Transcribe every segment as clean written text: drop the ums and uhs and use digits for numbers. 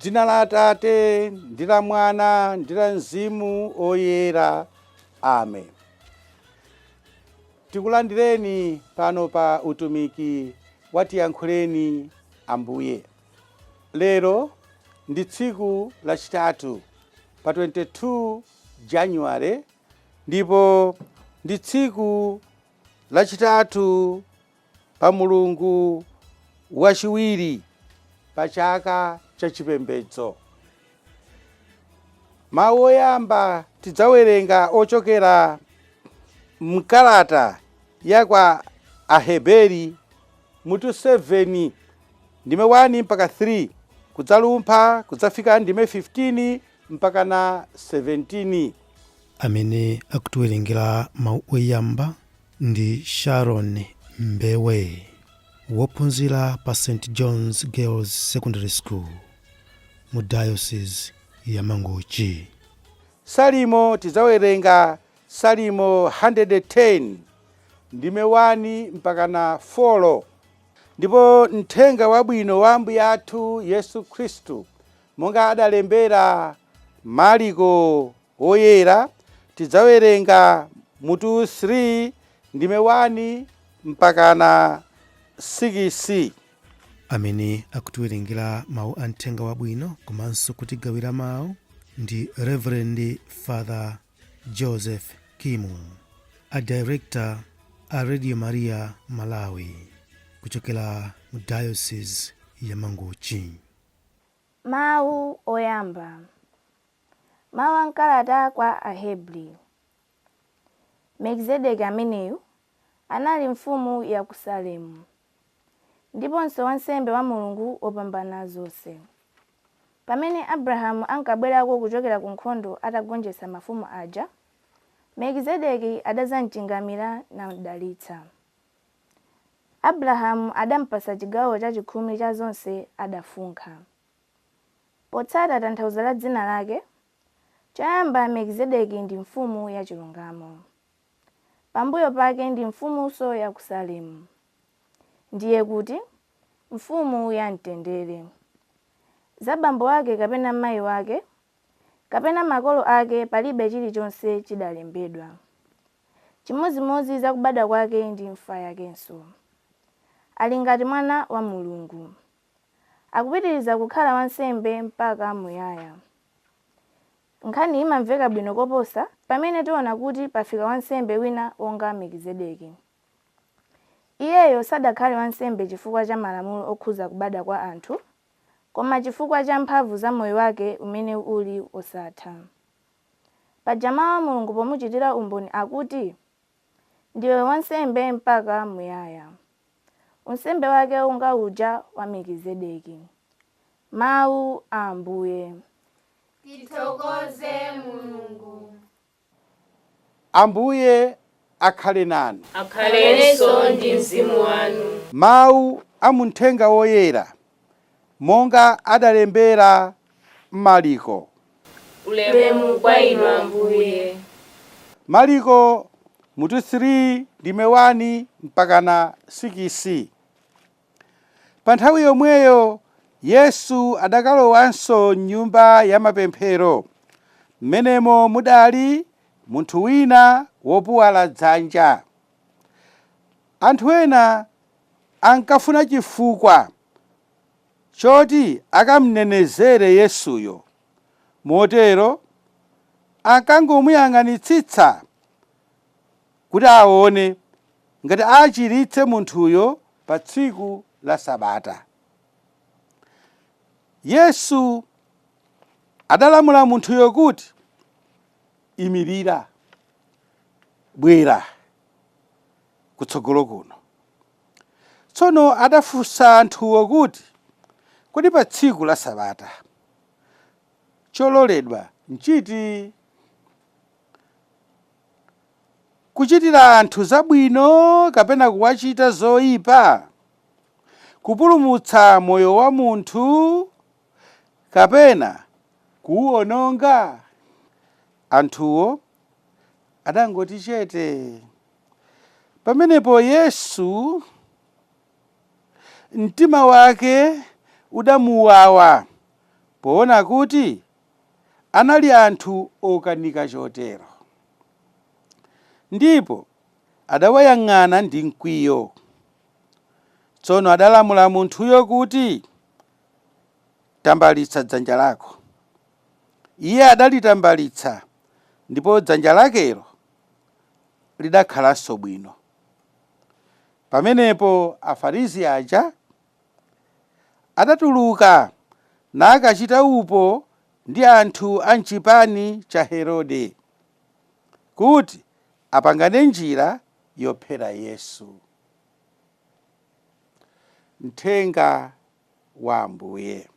M'dzina la Atate ndi la Mwana ndi la Mzimu Oyera. Amen. Tikulandireni pano pa utumiki wa Tiyankhuleni Ambuye. Lero ndi tsiku lachitatu pa 22 January, ndipo ndi tsiku lachitatu pa mulungu wachiwiri pa chaka cha chipembedzo. Mawu oyamba tidzawerenga ochokera mkalata ya kwa Aheberi mutu 7 ndime 1 mpaka 3 kudzalumpha kudzafika ndime 15 mpaka na 17. Amene akutiwerengera mawu oyamba ndi Sharon Mbewe, wophunzira pa St. John's Girls Secondary School mu Diocese ya Mangochi. Salimo tidzawerenga Salimo 110 ndime 1 mpaka na 4, ndipo mthenga wabwino wa Ambuye athu Yesu Khristu monga adalembera Mariko Oyera tidzawerenga mutu 3 ndime 1 mpaka na 6. Amene akutiwerengera mawu a mthenga wabwino komanso kutigawira mawu ndi Reverend Father Joseph Kimu, a director a Radio Maria Malawi kuchokera mu Diocese ya Mangochi. Mawu oyamba. Mawu a mkalata kwa Ahebri. Melkizedeki ameneyu anali mfumu ya ku Salemu, ndiponso wansembe wa Mulungu wopambana zonse. Pamene Abrahamu ankabwerako kuchokera ku nkhondo atagonjetsa mafumu aja, Melkizedeki adazamchingamira namdalitsa. Abrahamu adampasa chigawo chachikhumi cha zonse adafunkha. Potsata tanthauzo la dzina lake, choyamba Melkizedeki ndi mfumu ya chilungamo. Pambuyo pake ndi mfumunso ya ku Salemu, ndiye kuti mfumu ya mtendere. Za bambo ake kapena mayi wake kapena makolo ake palibe chilichonse chidalembedwa. Chimozimozi za kubadwa kwake ndi imfa yakenso. Ali ngati mwana wa Mulungu, akupitiriza kukhala wansembe mpaka muyaya. Nkhani imamveka bwino koposa pamene tiona kuti pafika wansembe wina wonga Melkizedeki. Iyeyo sadakhale wansembe chifukwa cha malamulo okhuza kubadwa kwa anthu, koma chifukwa cha mphamvu za moyo wake umene uli osatha. Paja mawu a Mulungu pomuchitira umboni akuti, ndiwe wansembe mpaka muyaya. Unsembe wake unga uja wa Melkizedeki. Mawu a Ambuye. Tithokoze Mulungu. Ambuye akhale nanu. Akhalenso ndi mzimu wanu. Mawu a mthenga woyera monga adalembera Mariko. Ulemu kwa inu Ambuye. Mariko mutu 3 ndime 1 mpaka na 6. Pa nthawi yomweyo Yesu adakalowanso nyumba ya mapemphero, mmenemo mudali munthu wina wopuwala dzanja. Anthu ena ankafuna chifukwa choti akamnenezere Yesuyo, motero ankangomuyang'anitsitsa kuti aone ngati achiritse munthuyo pa tsiku la Sabata. Yesu adalamula munthuyo kuti, imirira, bwera kutsogolo kuno. Tsono adafunsa anthuwo kuti, kodi pa tsiku la Sabata chololedwa nchiti? Kuchitira anthu zabwino kapena kuwachita zoyipa? Kupulumutsa moyo wa munthu kapena kuwononga? Anthuwo adangoti chete. Pamenepo Yesu mtima wake udamuwawa poona kuti anali anthu okanika chotero, ndipo adawayang'ana ndi mkwiyo. Tsono adalamula munthuyo kuti, tambalitsa dzanja lako. Iye adalitambalitsa, ndipo dzanja lakelo lidakhalanso bwino. Pamenepo Afarisi aja adatuluka nakachita upo ndi anthu a m'chipani cha Herode kuti apangane njira yophera Yesu. Mthenga wa Ambuye.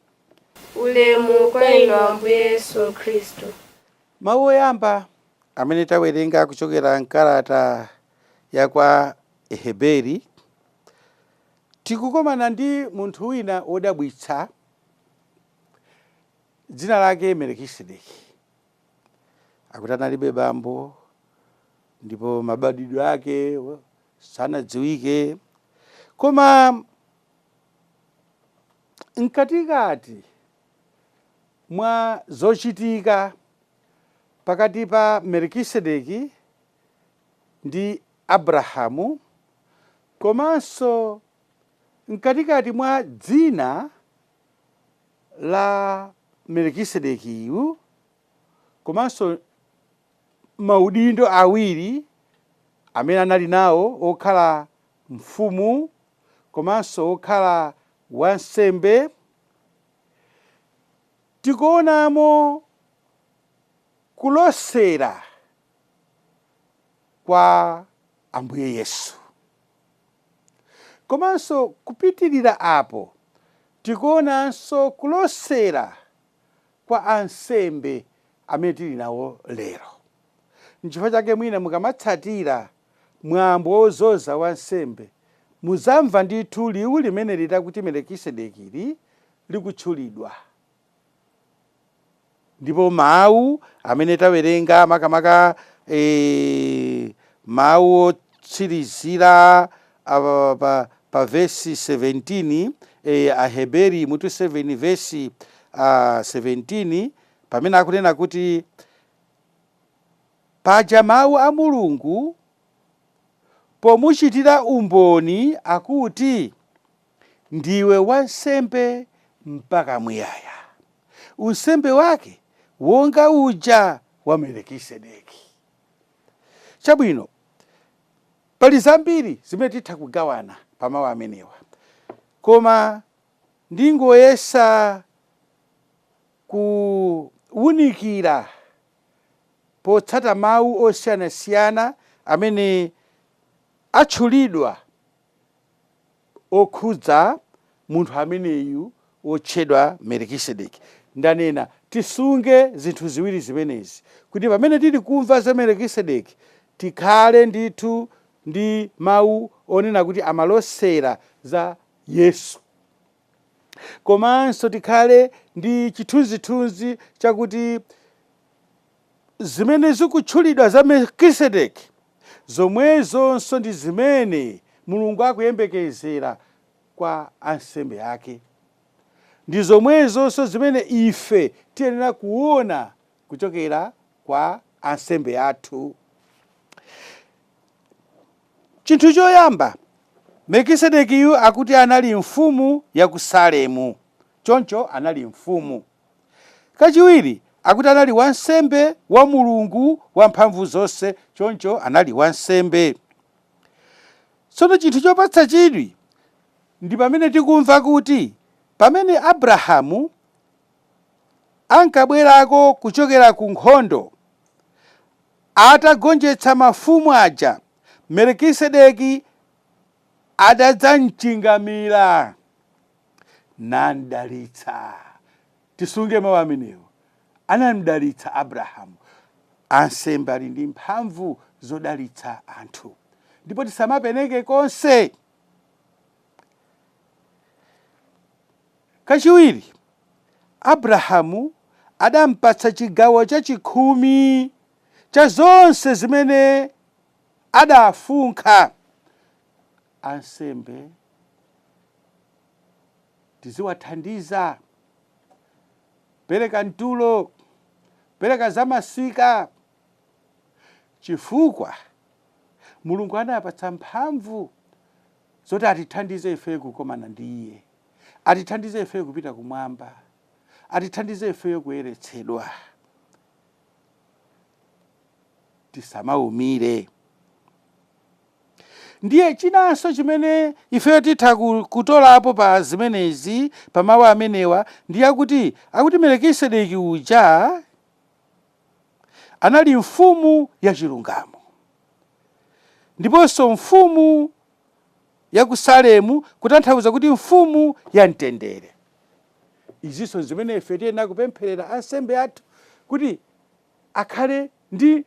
Ulemu kwa inu Ambuye Yesu Khristu. Mawu oyamba amene tawerenga kuchokera mkalata ya kwa Aheberi, tikukomana ndi munthu wina wodabwitsa, dzina lake Melikisedeki. Akuti analibe bambo, ndipo mabadwidwe ake sanadziwike, koma mkatikati mwa zochitika pakati pa Melikisedeki ndi Abrahamu, komanso mkatikati mwa dzina la Melikisedekiyu, komanso maudindo awiri amene anali nawo, okhala mfumu komanso okhala wansembe, tikuonamo kulosera kwa Ambuye Yesu. Komanso kupitirira apo tikuonanso kulosera kwa ansembe amene tili nawo lero. N'chifukwa chake mwina mukamatsatira mwambo wozoza wansembe, muzamva ndithu liwu limene litakuti Melikisedeki likutchulidwa. Ndipo mawu amene tawerenga makamaka mawu otsirizira pa vesi 17, Aheberi mutu 7 vesi 17, pamene akunena kuti paja mawu a Mulungu pomuchitira umboni akuti, ndiwe wansembe mpaka muyaya, unsembe wake wonga uja wa Melikisedeki. Chabwino, pali zambiri zimene titha kugawana pa mawu amenewa, koma ndingoyesa kuwunikira potsata mawu osiyanasiyana amene atchulidwa okhudza munthu ameneyu otchedwa Melikisedeki. Ndanena tisunge zinthu ziwiri zimenezi, kuti pamene tili kumva za Melikisedeki tikhale ndithu ndi mawu onena kuti amalosera za Yesu, komanso tikhale ndi chithunzithunzi chakuti zimene zikutchulidwa za Melikisedeki zomwezonso ndi zimene Mulungu akuyembekezera kwa ansembe ake, ndi zomwezonso zimene ife tiyenera kuona kuchokera kwa ansembe athu. Chinthu choyamba, Melikisedekiyu akuti anali mfumu ya ku Salemu, choncho anali mfumu. Kachiwiri akuti anali wansembe wa Mulungu wamphamvu zonse, choncho anali wansembe. Tsono chinthu chopatsa chidwi ndi pamene tikumva kuti pamene Abrahamu ankabwerako kuchokera ku nkhondo atagonjetsa mafumu aja, Melikisedeki adadzamchingamira namdalitsa. Tisunge mawu amenewo, anamdalitsa Abrahamu. Ansembe ali ndi mphamvu zodalitsa anthu, ndipo tisamapeneke konse. Kachiwiri, Abrahamu adampatsa chigawo cha 10 cha zonse zimene adafunkha. Ansembe tiziwathandiza pereka mtulo, pereka zamasika, chifukwa Mulungu anapatsa mphamvu zoti atithandize ife kukomana ndi Iye, atithandize ife kupita kumwamba, atithandize ife kuyeretsedwa. Tisamaumire. Ndiye chinanso chimene ife titha kutolapo pa zimenezi, pa mawu amenewa, ndiye akuti Melikisedeki uja anali mfumu ya chilungamo, ndiponso mfumu ya ku Salemu, kutanthauza kuti mfumu ya mtendere. Izinso zimene ife tiyenera kupempherera ansembe athu kuti akhale ndi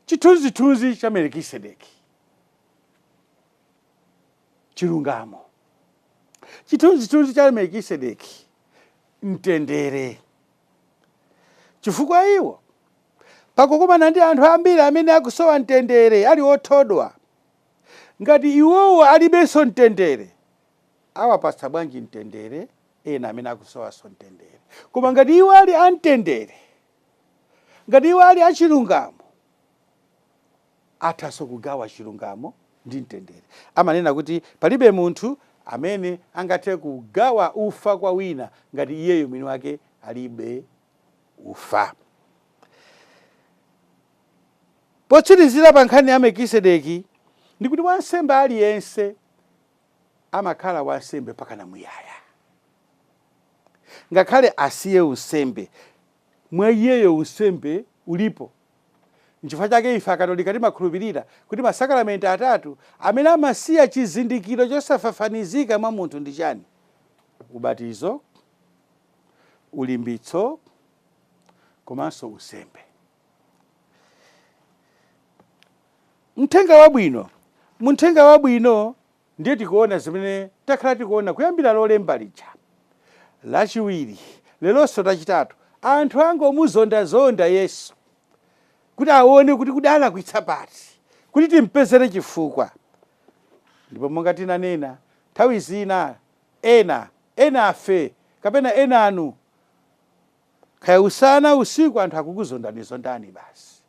chithunzithunzi cha Melikisedeki. Chilungamo, chithunzithunzi cha Melikisedeki, mtendere. Chifukwa iwo pakukumana ndi anthu ambiri amene akusowa mtendere, ali othodwa, ngati iwowo alibenso mtendere, awapatsa bwanji mtendere ena amene akusowanso mtendere? Koma ngati iwo ali amtendere, ngati iwo ali achilungamo, athaso kugawa chilungamo ndi mtendere. Amanena kuti palibe munthu amene angathe kugawa ufa kwa wina ngati iyeyo mwini wake alibe ufa. Potsirizira pa nkhani ya Melikisedeki ndikuti wansembe aliyense amakhala wansembe pakana muyaya. Ngakhale asiye unsembe, mwa iyeyo unsembe ulipo. N'chifukwa chake ife Akatolika timakhulupirira kuti masakramenti atatu amene amasiya chizindikiro chosafafanizika mwa munthu ndi chani? Ubatizo, ulimbitso, komanso unsembe. Mthenga wabwino, muthenga wabwino ndiye tikuona zimene takhala tikuona kuyambira lolemba lija, lachiwiri, lelonso lachitatu, anthu angomuzondazonda Yesu kuti aone kuti kudala kuitsapati, kuti timpezere chifukwa. Ndipo monga tinanena nthawi zina, ena afe kapena ena anu, kaya usana usiku anthu akukuzondani basi,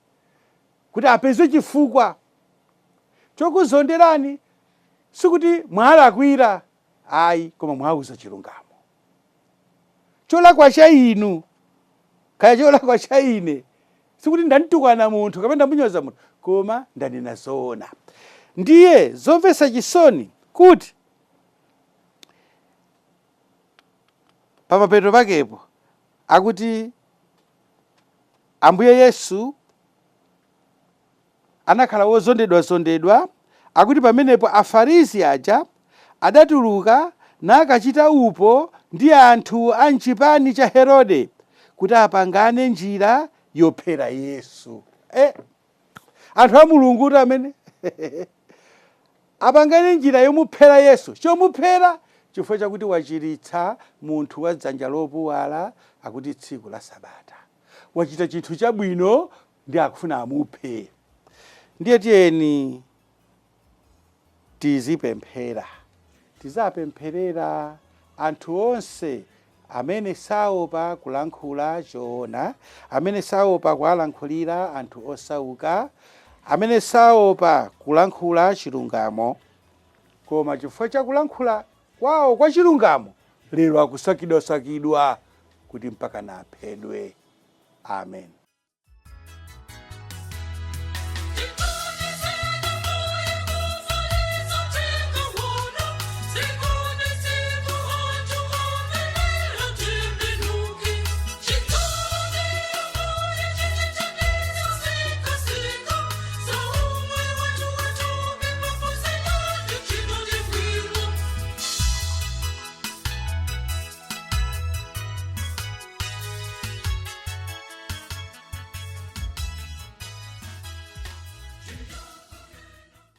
kuti apeze chifukwa chokuzonderani. Sikuti mwalakwira, ayi, koma mwauza chilungamo. Cholakwa cha inu kaya cholakwa cha ine, sikuti ndanitukwana munthu kapena ndamunyoza munthu, koma ndanena zoona. Ndiye zomvetsa chisoni kuti pamapeto pakepo akuti Ambuye Yesu anakhala wozondedwa, akuti pamenepo Afarisi aja adatuluka nakachita upo ndi anthu a m'chipani cha Herode kuti apangane njira yophera Yesu. Anthu a Mulungu kuti amene apangane njira yomuphera Yesu. Chomuphera chifukwa chakuti wachiritsa munthu wa dzanja lopuwala, akuti tsiku la Sabata. Wachita chinthu chabwino ndi akufuna amuphe. Ndiye tiyeni tizipemphera, tizapempherera anthu onse amene saopa kulankhula choona, amene saopa kuwalankhulira anthu osauka, amene saopa kulankhula chilungamo, koma chifukwa cha kulankhula kwawo kwa chilungamo lero akusakidwa kuti mpaka naphedwe. Amen.